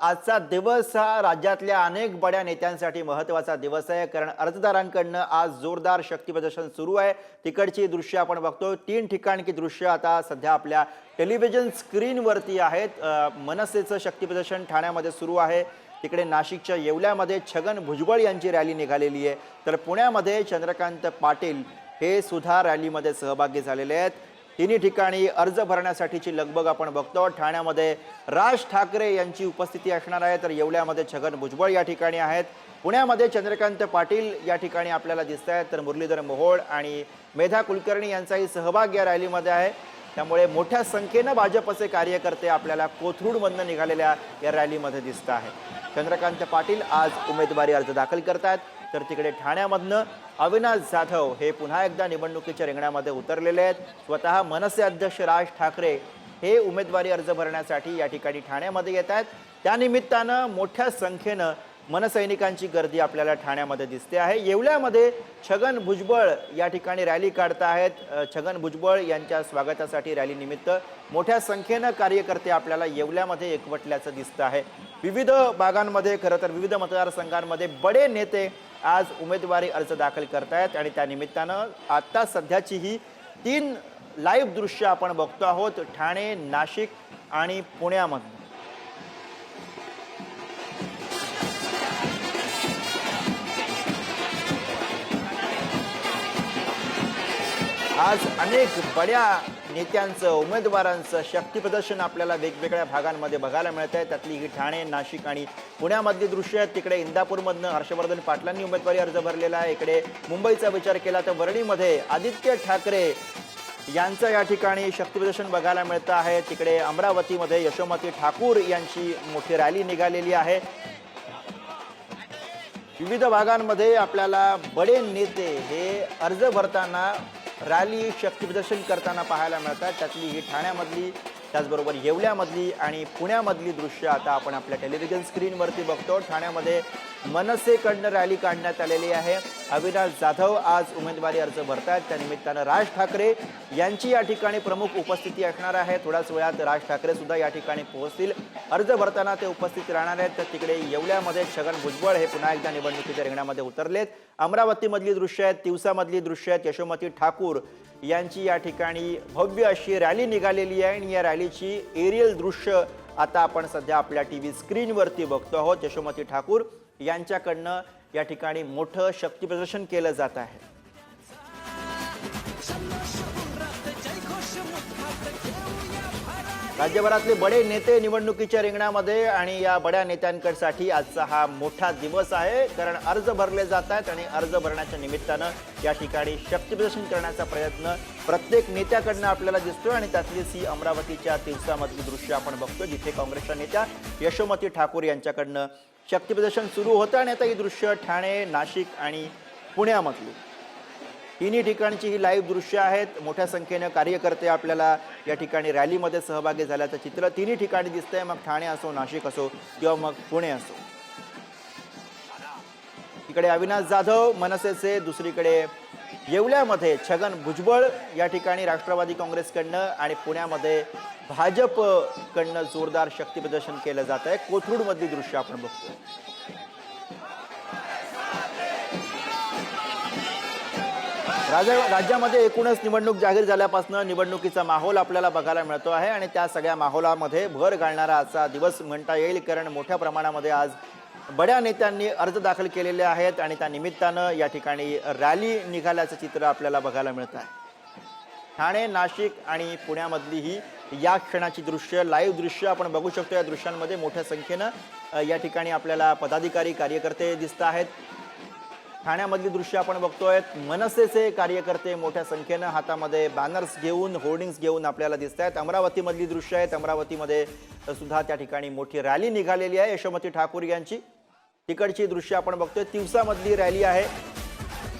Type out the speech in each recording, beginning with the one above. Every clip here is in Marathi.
आजचा दिवस हा राज्यातल्या अनेक बड्या नेत्यांसाठी महत्त्वाचा दिवस आहे, कारण अर्जदारांकडनं आज जोरदार शक्ती प्रदर्शन सुरू आहे। तिकडची दृश्य आपण बघतो, 3 ठिकाणची दृश्य आता सध्या आपल्या टेलिव्हिजन स्क्रीनवरती आहेत। मनसेचं शक्ती प्रदर्शन ठाण्यामध्ये सुरू आहे। तिकडे नाशिकच्या येवल्यामध्ये छगन भुजबळ यांची रॅली निघालेली आहे, तर पुण्यामध्ये चंद्रकांत पाटील हे सुद्धा रॅलीमध्ये सहभागी झालेले आहेत। तिन्ही ठिकाणी अर्ज भरण्यासाठीची लगबग आपण बघतो। ठाण्यामध्ये राज ठाकरे यांची उपस्थिती असणार आहे, तर येवल्यामध्ये छगन भुजबळ या ठिकाणी आहेत। पुण्यामध्ये चंद्रकांत पाटील या ठिकाणी आपल्याला दिसत आहेत, तर मुरलीधर मोहोळ आणि मेधा कुलकर्णी यांचाही सहभाग या रॅलीमध्ये आहे। त्यामुळे मोठ्या संख्येने भाजपचे कार्यकर्ते आपल्याला कोथरूडमधून निघालेल्या या रॅलीमध्ये दिसत आहेत। चंद्रकांत पाटील आज उमेदवारी अर्ज दाखल करतात, तर तिकडे ठाण्यामधनं अविनाश जाधव हे पुन्हा एकदा निवडणुकीच्या रिंगणामध्ये उतरलेले आहेत। स्वतः मनसे अध्यक्ष राज ठाकरे हे उमेदवारी अर्ज भरण्यासाठी या ठिकाणी ठाण्यामध्ये येत आहेत। त्यानिमित्तानं मोठ्या संख्येनं मनसैनिकांची गर्दी आपल्याला ठाण्यामध्ये दिसते आहे। येवल्यामध्ये छगन भुजबळ या ठिकाणी रॅली काढत आहेत। छगन भुजबळ यांच्या स्वागतासाठी रॅली निमित्त मोठ्या संख्येनं कार्यकर्ते आपल्याला येवल्यामध्ये एकवटल्याचं दिसतं आहे। विविध भागांमध्ये, खरं तर विविध मतदारसंघांमध्ये बडे नेते आज उमेदवारी अर्ज दाखल करतायत आणि त्या निमित्तानं आता सध्याची ही 3 लाईव्ह दृश्य आपण बघतो आहोत ठाणे, नाशिक आणि पुण्यामध्ये। आज अनेक बड्या नेत्यांचं, उमेदवारांचं शक्ती प्रदर्शन आपल्याला वेगवेगळ्या भागांमध्ये बघायला मिळत आहे। त्यातली ही ठाणे, नाशिक आणि पुण्यामधली दृश्य आहेत। तिकडे इंदापूरमधनं हर्षवर्धन पाटलांनी उमेदवारी अर्ज भरलेला आहे। इकडे मुंबईचा विचार केला तर वरळीमध्ये आदित्य ठाकरे यांचं या ठिकाणी शक्ती प्रदर्शन बघायला मिळतं आहे। तिकडे अमरावतीमध्ये यशोमती ठाकूर यांची मोठी रॅली निघालेली आहे। विविध भागांमध्ये आपल्याला बडे नेते हे अर्ज भरताना, रॅली, शक्ती प्रदर्शन करताना पाहायला मिळतात। त्यातली ही ठाण्यामधली, त्याचबरोबर येवल्यामधली आणि पुण्यामधली दृश्य आता आपण आपल्या टेलिव्हिजन स्क्रीनवरती बघतो। ठाण्यामध्ये मनसेकडनं रॅली काढण्यात आलेली आहे। अविनाश जाधव आज उमेदवारी अर्ज भरतात, त्यानिमित्तानं राज ठाकरे यांची या ठिकाणी प्रमुख उपस्थिती असणार आहे। थोड्याच वेळात राज ठाकरे सुद्धा या ठिकाणी पोहोचतील। अर्ज भरताना ते उपस्थित राहणार आहेत। तर तिकडे येवल्यामध्ये छगन भुजबळ हे पुन्हा एकदा निवडणुकीच्या रिंगणामध्ये उतरलेत। अमरावतीमधली दृश्य आहेत, तिवसामधली दृश्य आहेत। यशोमती ठाकूर यांची या ठिकाणी भव्य अशी रॅली निघालेली आहे आणि या रॅलीची एरियल दृश्य आता आपण सध्या आपल्या टीव्ही स्क्रीनवरती बघतो आहोत। यशोमती ठाकूर यांच्याकडनं या ठिकाणी मोठं शक्ती प्रदर्शन केलं जात आहे। राज्यभरातले बडे नेते निवडणुकीच्या रिंगणामध्ये आणि या बड्या नेत्यांसाठी आजचा हा मोठा दिवस आहे, कारण अर्ज भरले जात आहेत आणि अर्ज भरण्याच्या निमित्तानं या ठिकाणी शक्ती प्रदर्शन करण्याचा प्रयत्न प्रत्येक नेत्याकडनं आपल्याला दिसतोय। आणि त्यातलीच ही अमरावतीच्या तिवसामधली दृश्य आपण बघतो, जिथे काँग्रेसच्या नेत्या यशोमती ठाकूर यांच्याकडनं शक्ती प्रदर्शन सुरू होतं। आणि आता ही दृश्य ठाणे, नाशिक आणि पुण्यामधली तिन्ही ठिकाणची ही लाईव्ह दृश्य आहेत। मोठ्या संख्येने कार्यकर्ते आपल्याला या ठिकाणी रॅलीमध्ये सहभागी झाल्याचं चित्र तिन्ही ठिकाणी दिसतंय, मग ठाणे असो, नाशिक असो किंवा मग पुणे असो। इकडे अविनाश जाधव मनसेचे, दुसरीकडे येवल्यामध्ये छगन भुजबळ या ठिकाणी राष्ट्रवादी काँग्रेसकडनं आणि पुण्यामध्ये भाजपकडनं जोरदार शक्ती प्रदर्शन केलं जात आहे। कोथरूडमधली दृश्य आपण बघतो। राज्यामध्ये एकूणच निवडणूक जाहीर झाल्यापासून निवडणुकीचा माहोल आपल्याला बघायला मिळतो आहे आणि त्या सगळ्या माहोलामध्ये भर घालणारा आजचा दिवस म्हणता येईल, कारण मोठ्या प्रमाणामध्ये आज बड्या नेत्यांनी अर्ज दाखल केलेले आहेत आणि त्या निमित्तानं या ठिकाणी रॅली निघाल्याचं चित्र आपल्याला बघायला मिळतं आहे। ठाणे, नाशिक आणि पुण्यामधली ही या क्षणाची दृश्य, लाईव्ह दृश्य आपण बघू शकतो। या दृश्यांमध्ये मोठ्या संख्येनं या ठिकाणी आपल्याला पदाधिकारी, कार्यकर्ते दिसत आहेत। ठाण्यामधली दृश्य आपण बघतोय, मनसेचे कार्यकर्ते मोठ्या संख्येनं हातामध्ये बॅनर्स घेऊन, होर्डिंग्स घेऊन आपल्याला दिसत आहेत। अमरावतीमधली दृश्य आहेत, अमरावतीमध्ये सुद्धा त्या ठिकाणी मोठी रॅली निघालेली आहे यशोमती ठाकूर यांची। तिकडची दृश्य आपण बघतोय, तिवसामधली रॅली आहे।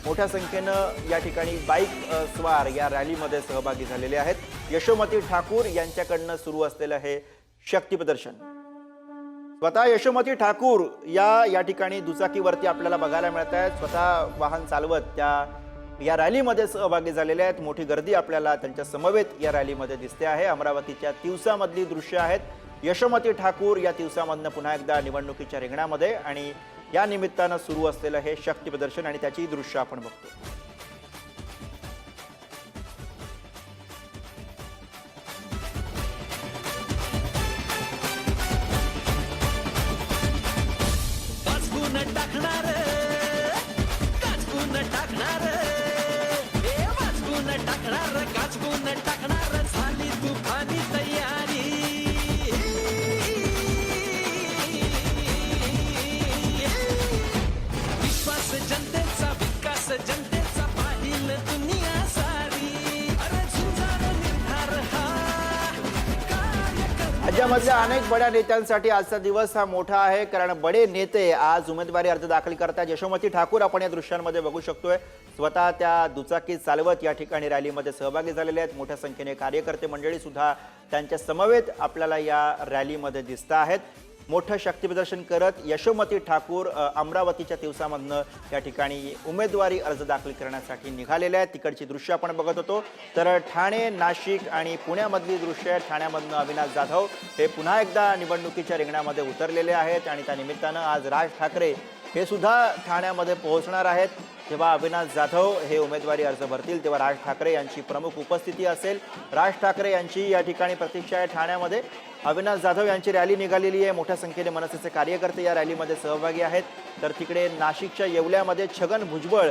मोठ्या संख्येनं या ठिकाणी बाईक स्वार या रॅलीमध्ये सहभागी झालेले आहेत। यशोमती ठाकूर यांच्याकडनं सुरू असलेलं हे शक्ती प्रदर्शन। स्वतः यशोमती ठाकूर या ठिकाणी दुचाकीवरती आपल्याला बघायला मिळत आहेत। स्वतः वाहन चालवत त्या या रॅलीमध्ये सहभागी झालेले आहेत। मोठी गर्दी आपल्याला त्यांच्या समवेत या रॅलीमध्ये दिसते आहे। अमरावतीच्या तिवसामधली दृश्य आहेत। यशोमती ठाकूर या दिवसामधनं पुन्हा एकदा निवडणुकीच्या रिंगणामध्ये आणि या निमित्तानं सुरू असलेलं हे शक्ती प्रदर्शन आणि त्याची दृश्य आपण बघतो. राज्यामधल्या अनेक बड्या नेत्यांसाठी आजचा दिवस हा मोठा आहे, कारण बडे नेते आज उमेदवारी अर्ज दाखल करतात. यशोमती ठाकूर आपण या दृश्यांमध्ये बघू शकतोय, स्वतः त्या दुचाकी चालवत या ठिकाणी रॅलीमध्ये सहभागी झालेले आहेत. मोठ्या संख्येने कार्यकर्ते मंडळी सुद्धा त्यांच्या समवेत आपल्याला या रॅलीमध्ये दिसत आहेत. मोठं शक्ती प्रदर्शन करत यशोमती ठाकूर अमरावतीच्या दिवसामधनं या ठिकाणी उमेदवारी अर्ज दाखल करण्यासाठी निघालेले आहेत. तिकडची दृश्य आपण बघत होतो. तर ठाणे, नाशिक आणि पुण्यामधली दृश्य, ठाण्यामधनं अविनाश जाधव हे पुन्हा एकदा निवडणुकीच्या रिंगणामध्ये उतरलेले आहेत आणि त्या निमित्तानं आज राज ठाकरे हे सुद्धा ठाण्यामध्ये पोहोचणार आहेत. जेव्हा अविनाश जाधव हे उमेदवारी अर्ज भरतील तेव्हा राज ठाकरे यांची प्रमुख उपस्थिती असेल. राज ठाकरे यांची या ठिकाणी प्रतीक्षा आहे ठाण्यामध्ये. अविनाश जाधव यांची रॅली निघालेली आहे. मोठ्या संख्येने मनसेचे कार्यकर्ते या रॅलीमध्ये सहभागी आहेत. तर तिकडे नाशिकच्या येवल्यामध्ये छगन भुजबळ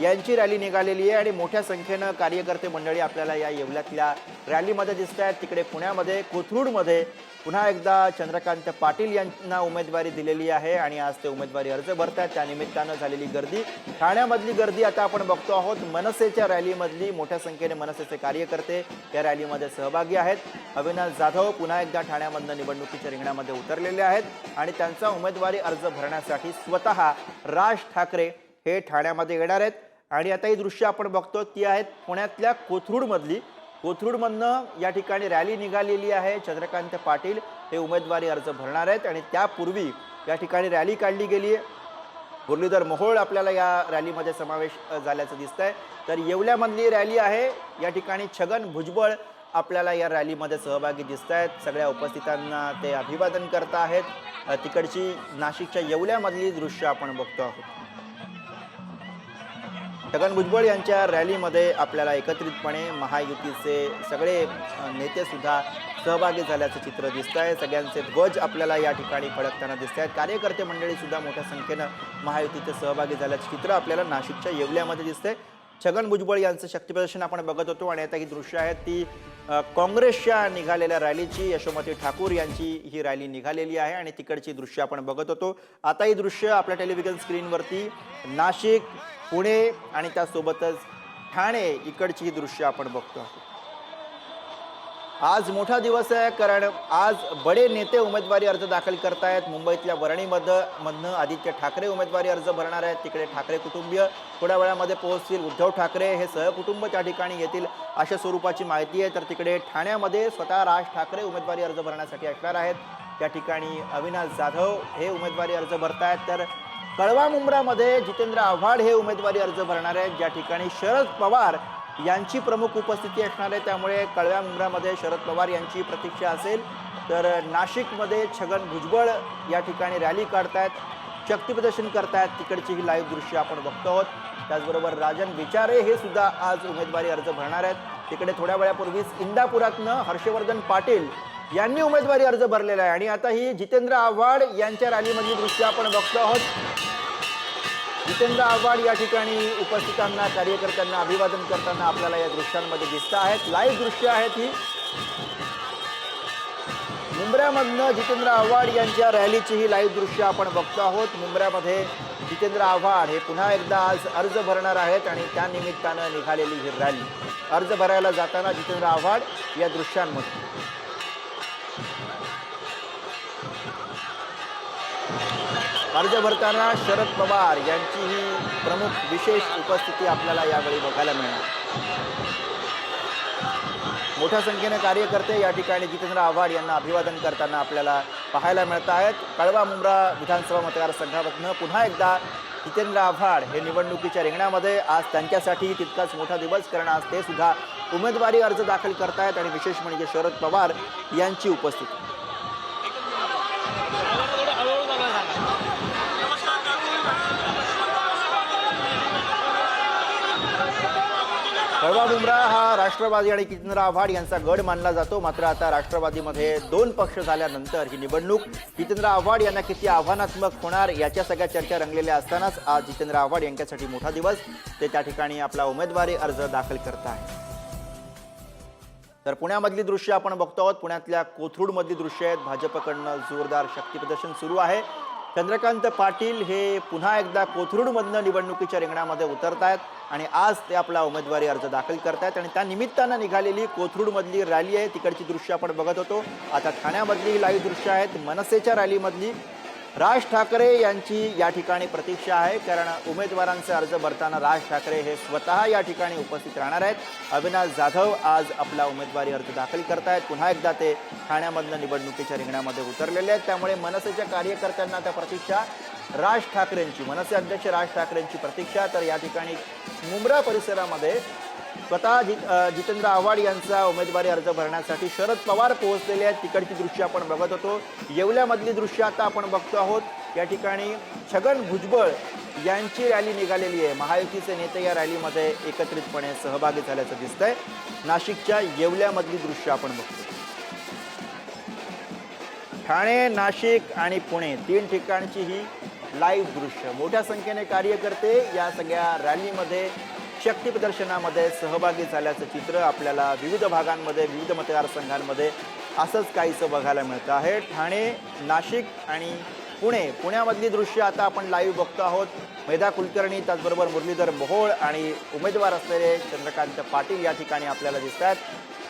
यांची रॅली निघालेली आहे आणि मोठ्या संख्येनं कार्यकर्ते मंडळी आपल्याला या येवल्यातल्या रॅलीमध्ये दिसत आहेत. तिकडे पुण्यामध्ये कोथरूडमध्ये पुन्हा एकदा चंद्रकांत पाटील यांना उमेदवारी दिलेली आहे आणि आज ते उमेदवारी अर्ज भरतात. त्यानिमित्तानं झालेली गर्दी, ठाण्यामधली गर्दी आता आपण बघतो आहोत. मनसेच्या रॅलीमधली मोठ्या संख्येने मनसेचे कार्यकर्ते या रॅलीमध्ये सहभागी आहेत. अविनाश जाधव पुन्हा एकदा ठाण्यामधनं निवडणुकीच्या रिंगणामध्ये उतरलेले आहेत आणि त्यांचा उमेदवारी अर्ज भरण्यासाठी स्वतः राज ठाकरे हे ठाण्यामध्ये येणार आहेत. आणि आता ही दृश्य आपण बघतो ती आहेत पुण्यातल्या कोथरूडमधली. कोथरूडमधनं या ठिकाणी रॅली निघालेली आहे. चंद्रकांत पाटील हे उमेदवारी अर्ज भरणार आहेत आणि त्यापूर्वी या ठिकाणी रॅली काढली गेली आहे. मुरलीधर मोहोळ आपल्याला या रॅलीमध्ये समावेश झाल्याचं दिसतंय. तर येवल्यामधली रॅली आहे. या ठिकाणी छगन भुजबळ आपल्याला या रॅलीमध्ये सहभागी दिसत आहेत. सगळ्या उपस्थितांना ते अभिवादन करत आहेत. तिकडची नाशिकच्या येवल्यामधली दृश्य आपण बघतो आहोत. छगन भुजबळ यांच्या रॅलीमध्ये आपल्याला एकत्रितपणे महायुतीचे सगळे नेते सुद्धा सहभागी झाल्याचं चित्र दिसत आहे. सगळ्यांचे ध्वज आपल्याला या ठिकाणी फडकताना दिसत आहेत. कार्यकर्ते मंडळी सुद्धा मोठ्या संख्येनं महायुतीचे सहभागी झाल्याचं चित्र आपल्याला नाशिकच्या येवल्यामध्ये दिसतंय. छगन भुजबळ यांचं शक्ती प्रदर्शन आपण बघत होतो आणि आता ही दृश्य आहेत ती काँग्रेसच्या निघालेल्या रॅलीची. यशोमती ठाकूर यांची ही रॅली निघालेली आहे आणि तिकडची दृश्य आपण बघत होतो. आता ही दृश्य आपल्या टेलिव्हिजन स्क्रीनवरती नाशिक, पुणे आणि त्यासोबतच ठाणे इकडची ही दृश्य आपण बघतो आहोत. आज मोठा दिवस आहे, कारण आज बडे नेते उमेदवारी अर्ज दाखल करतायत. मुंबईतल्या वरळीमधनं आदित्य ठाकरे उमेदवारी अर्ज भरणार आहेत. तिकडे ठाकरे कुटुंबीय थोड्या वेळामध्ये पोहोचतील. उद्धव ठाकरे हे सहकुटुंब त्या ठिकाणी येतील अशा स्वरूपाची माहिती आहे. तर तिकडे ठाण्यामध्ये स्वतः राज ठाकरे उमेदवारी अर्ज भरण्यासाठी असणार आहेत. त्या ठिकाणी अविनाश जाधव हे उमेदवारी अर्ज भरतायत. तर कळवा मुंब्रामध्ये जितेंद्र आव्हाड हे उमेदवारी अर्ज भरणार आहेत, ज्या ठिकाणी शरद पवार यांची प्रमुख उपस्थिती असणार आहे. त्यामुळे कळव्या मुंब्रामध्ये शरद पवार यांची प्रतीक्षा असेल. तर नाशिकमध्ये छगन भुजबळ या ठिकाणी रॅली काढतायत, शक्ती प्रदर्शन करतायत. तिकडची ही लाईव्ह दृश्य आपण बघतो आहोत. त्याचबरोबर राजन विचारे हे सुद्धा आज उमेदवारी अर्ज भरणार आहेत. तिकडे थोड्या वेळापूर्वीच इंदापुरातनं हर्षवर्धन पाटील यांनी उमेदवारी अर्ज भरलेला आहे आणि आता ही जितेंद्र आव्हाड यांच्या रॅलीमधली दृश्य आपण बघतो आहोत. जितेंद्र आव्हाड या ठिकाणी उपस्थितांना, कार्यकर्त्यांना अभिवादन करताना आपल्याला या दृश्यांमध्ये दिसत आहेत. लाईव्ह दृश्य आहेत ही. मुंब्र्यामधनं जितेंद्र आव्हाड यांच्या रॅलीची ही लाईव्ह दृश्य आपण बघतो आहोत. मुंब्र्यामध्ये जितेंद्र आव्हाड हे पुन्हा एकदा आज अर्ज भरणार आहेत आणि त्या निमित्तानं निघालेली ही रॅली. अर्ज भरायला जाताना जितेंद्र आव्हाड या दृश्यांमध्ये. अर्ज भरताना शरद पवार यांची ही प्रमुख विशेष उपस्थिती आपल्याला यावेळी बघायला मिळणार. मोठ्या संख्येने कार्यकर्ते या ठिकाणी जितेंद्र आव्हाड यांना अभिवादन करताना आपल्याला पाहायला मिळत आहेत. कळवा मुंब्रा विधानसभा मतदारसंघातून पुन्हा एकदा जितेंद्र आव्हाड हे निवडणुकीच्या रिंगणामध्ये. आज त्यांच्यासाठी तितकाच मोठा दिवस, कारण आज ते सुद्धा उमेदवारी अर्ज दाखल करतायत आणि विशेष म्हणजे शरद पवार यांची उपस्थिती. कळवा बुमरा हा राष्ट्रवादी आणि जितेंद्र आव्हाड यांचा गड मानला जातो. मात्र आता राष्ट्रवादीमध्ये 2 पक्ष झाल्यानंतर ही निवडणूक जितेंद्र आव्हाड यांना किती आव्हानात्मक होणार याच्या सगळ्या चर्चा रंगलेल्या असतानाच आज जितेंद्र आव्हाड यांच्यासाठी मोठा दिवस. ते त्या ठिकाणी आपला उमेदवारी अर्ज दाखल करत आहेत. तर पुण्यामधली दृश्य आपण बघतो आहोत. पुण्यातल्या कोथरूडमधली दृश्य आहेत. भाजपकडनं जोरदार शक्तीप्रदर्शन सुरू आहे. चंद्रकांत पाटील हे पुन्हा एकदा कोथरूडमधनं निवडणुकीच्या रिंगणामध्ये उतरत आहेत आणि आज ते आपला उमेदवारी अर्ज दाखल करतायत आणि त्या निमित्तानं निघालेली कोथरूडमधली रॅली आहे. तिकडची दृश्य आपण बघत होतो. आता ठाण्यामधली लाईव्ह दृश्य आहेत. मनसेच्या रॅलीमधली राज ठाकरे यांची या ठिकाणी प्रतीक्षा आहे, कारण उमेदवारांचे अर्ज भरताना राज ठाकरे हे स्वतः या ठिकाणी उपस्थित राहणार आहेत. अविनाश जाधव आज आपला उमेदवारी अर्ज दाखल करतायत. पुन्हा एकदा ते ठाण्यामधनं निवडणुकीच्या रिंगणामध्ये उतरलेले आहेत. त्यामुळे मनसेच्या कार्यकर्त्यांना त्या प्रतीक्षा राज ठाकरेंची, मनसे अध्यक्ष राज ठाकरेंची प्रतीक्षा. तर या ठिकाणी मुंब्रा परिसरामध्ये स्वतः जितेंद्र आव्हाड यांचा उमेदवारी अर्ज भरण्यासाठी शरद पवार पोहोचलेले आहेत. तिकडची दृश्य आपण बघत होतो. येवल्यामधली दृश्य आता आपण बघतो आहोत. या ठिकाणी छगन भुजबळ यांची रॅली निघालेली आहे. महायुतीचे नेते या रॅलीमध्ये एकत्रितपणे सहभागी झाल्याचं दिसतंय. नाशिकच्या येवल्यामधली दृश्य आपण बघतो. ठाणे, नाशिक आणि पुणे 3 ठिकाणची ही लाईव्ह दृश्य. मोठ्या संख्येने कार्यकर्ते या सगळ्या रॅलीमध्ये, शक्ती प्रदर्शनामध्ये सहभागी झाल्याचं चित्र आपल्याला विविध भागांमध्ये, विविध मतदारसंघांमध्ये असंच काहीसं बघायला मिळतं आहे. ठाणे, नाशिक आणि पुण्यामधली दृश्य आता आपण लाईव्ह बघतो आहोत. मेधा कुलकर्णी, त्याचबरोबर मुरलीधर मोहोळ आणि उमेदवार असलेले चंद्रकांत पाटील या ठिकाणी आपल्याला दिसत आहेत.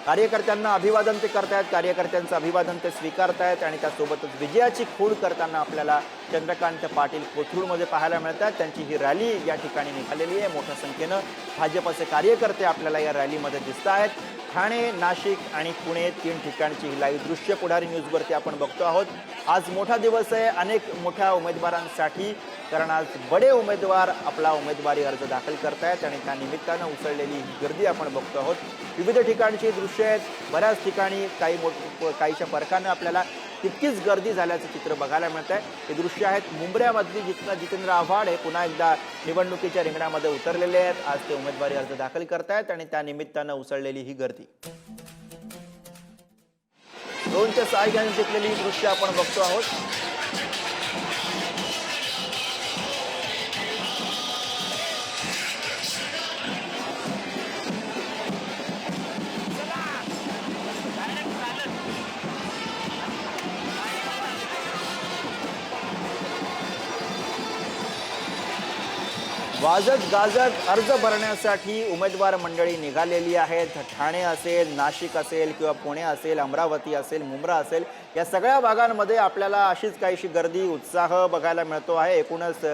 कार्यकर्त्यांना अभिवादन ते करतायत, कार्यकर्त्यांचं अभिवादन ते स्वीकारतायत आणि त्यासोबतच विजयाची खूण करताना आपल्याला चंद्रकांत पाटील कोथरूडमध्ये पाहायला मिळतात. त्यांची ही रॅली या ठिकाणी निघालेली आहे. मोठ्या संख्येनं भाजपचे कार्यकर्ते आपल्याला या रॅलीमध्ये दिसत आहेत. ठाणे, नाशिक आणि पुणे 3 ठिकाणची ही लाईव्ह दृश्य पुढारी न्यूजवरती आपण बघतो आहोत. आज मोठा दिवस आहे अनेक मोठ्या उमेदवारांसाठी, कारण आज बडे उमेदवार आपला उमेदवारी अर्ज दाखल करतायत आणि त्या निमित्तानं उसळलेली ही गर्दी आपण बघतो आहोत. विविध ठिकाणची दृश्य आहेत. बऱ्याच ठिकाणी काहीशा फरकानं आपल्याला तितकीच गर्दी झाल्याचं चित्र बघायला मिळत आहे. हे दृश्य आहेत मुंब्र्यामधली, जिथं जितेंद्र आव्हाड हे पुन्हा एकदा निवडणुकीच्या रिंगणामध्ये उतरलेले आहेत. आज ते उमेदवारी अर्ज दाखल करतायत आणि त्या निमित्तानं उसळलेली ही गर्दी. ड्रोनच्या सहाय्याने घेतलेली ही दृश्य आपण बघतो आहोत. वाजत गाजत अर्ज भरण्यासाठी उमेदवार मंडळी निघालेली आहेत. ठाणे असेल, नाशिक असेल किंवा पुणे असेल, अमरावती असेल, मुंब्रा असेल, या सगळ्या भागांमध्ये आपल्याला अशीच काहीशी गर्दी, उत्साह बघायला मिळतो आहे. एकूणच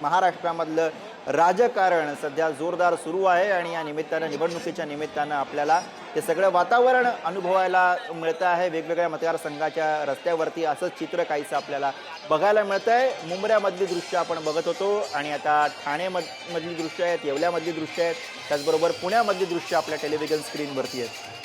महाराष्ट्रामधलं राजकारण सध्या जोरदार सुरू आहे आणि या निमित्तानं, निवडणुकीच्या निमित्तानं आपल्याला ते सगळं वातावरण अनुभवायला मिळतं आहे. वेगवेगळ्या मतदारसंघाच्या रस्त्यावरती असंच चित्र काहीसं आपल्याला बघायला मिळतं आहे. मुंब्र्यामधली दृश्य आपण बघत होतो आणि आता ठाणेमधली दृश्य आहेत, येवल्यामधली दृश्य आहेत, त्याचबरोबर पुण्यामधली दृश्य आपल्या टेलिव्हिजन स्क्रीनवरती आहेत.